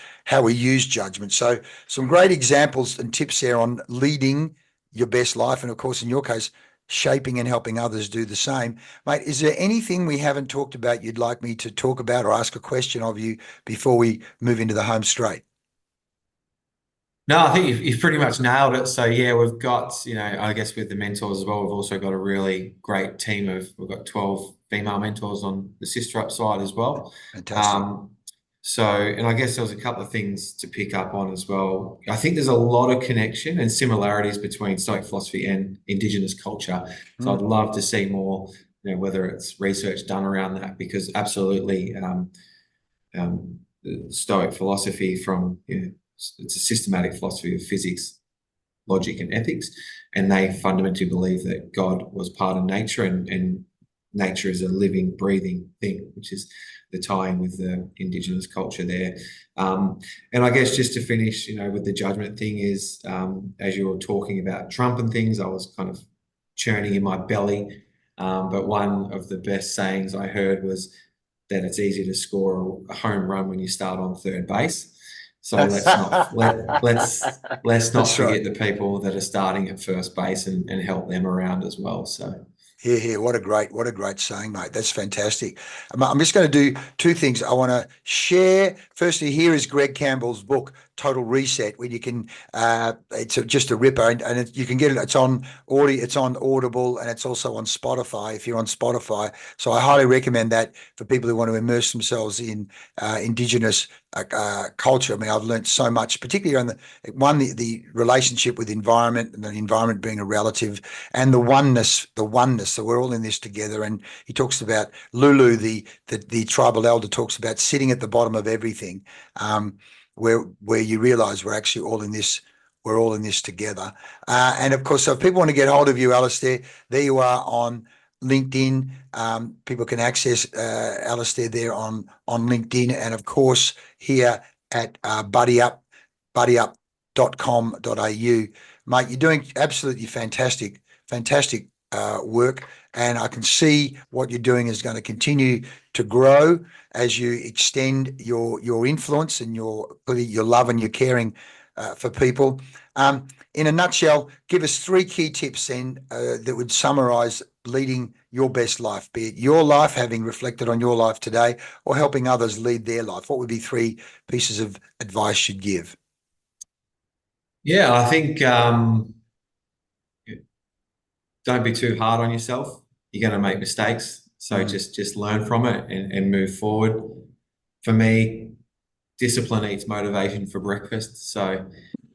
judgment. So some great examples and tips there on leading your best life, and of course, in your case, shaping and helping others do the same. Mate, is there anything we haven't talked about you'd like me to talk about or ask a question of you before we move into the home straight? No, I think you've pretty much nailed it. So yeah, we've got, I guess with the mentors as well, we've also got a really great team we've got 12 female mentors on the Sister Up side as well. Fantastic. And I guess there was a couple of things to pick up on as well. I think there's a lot of connection and similarities between Stoic philosophy and Indigenous culture. So I'd love to see more, whether it's research done around that, because absolutely, the Stoic philosophy it's a systematic philosophy of physics, logic, and ethics, and they fundamentally believe that God was part of nature, and nature is a living, breathing thing, which is the tie-in with the Indigenous culture there. And I guess just to finish, with the judgment thing is, as you were talking about Trump and things, I was kind of churning in my belly. But one of the best sayings I heard was that it's easy to score a home run when you start on third base. So let's not forget the people that are starting at first base and help them around as well. So Yeah, what a great saying, mate. That's fantastic. I'm just going to do two things. I want to share. Firstly, here is Greg Campbell's book, Total Reset, where you can. It's just a ripper, and you can get it. It's on Audio, it's on Audible, and it's also on Spotify if you're on Spotify. So I highly recommend that for people who want to immerse themselves in Indigenous culture. I mean, I've learned so much, particularly on the relationship with environment, and the environment being a relative, and the oneness. So we're all in this together. And he talks about Lulu, the tribal elder, talks about sitting at the bottom of everything, where you realize we're actually all in this. We're all in this together. And of course, so if people want to get hold of you, Alastair, there you are on LinkedIn. People can access Alastair there on LinkedIn, and of course here at Buddiup, buddiup.com.au. Mate, you're doing absolutely fantastic work, and I can see what you're doing is going to continue to grow as you extend your influence and your love and your caring for people. In a nutshell, give us 3 key tips then that would summarize leading your best life, be it your life, having reflected on your life today, or helping others lead their life. What would be 3 pieces of advice you'd give? Yeah, I think don't be too hard on yourself. You're going to make mistakes. So just learn from it and move forward. For me, discipline eats motivation for breakfast. So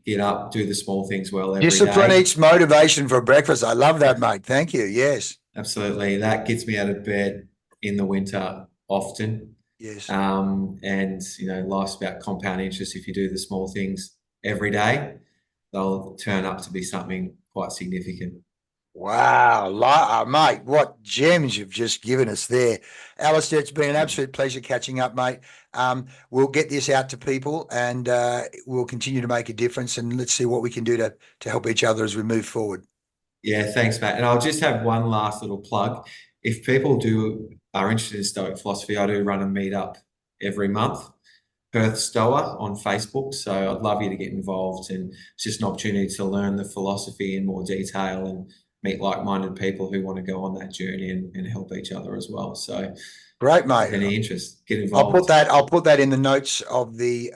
get up, do the small things well every Discipline day. eats motivation for breakfast. I love that, mate. Thank you. Yes. Absolutely. That gets me out of bed in the winter often. Yes. And, life's about compound interest. If you do the small things every day, they'll turn up to be something quite significant. Wow, mate, what gems you've just given us there. Alastair, it's been an absolute pleasure catching up, mate. We'll get this out to people, and we'll continue to make a difference, and let's see what we can do to help each other as we move forward. Yeah, thanks, Matt. And I'll just have one last little plug. If people are interested in Stoic philosophy, I do run a meetup every month, Perth Stoa on Facebook. So I'd love you to get involved, and it's just an opportunity to learn the philosophy in more detail and meet like-minded people who want to go on that journey and help each other as well. So great, mate. Any interest, get involved. I'll put that in the notes of the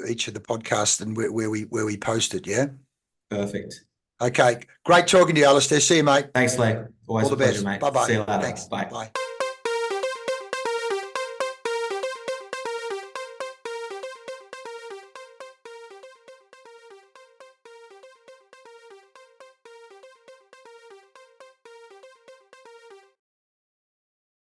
each of the podcasts and where we post it. Yeah. Perfect. Okay. Great talking to you, Alastair. See you, mate. Thanks, Lee. Always All the a pleasure, best. mate. Bye-bye. See you later. Thanks. Bye. Bye.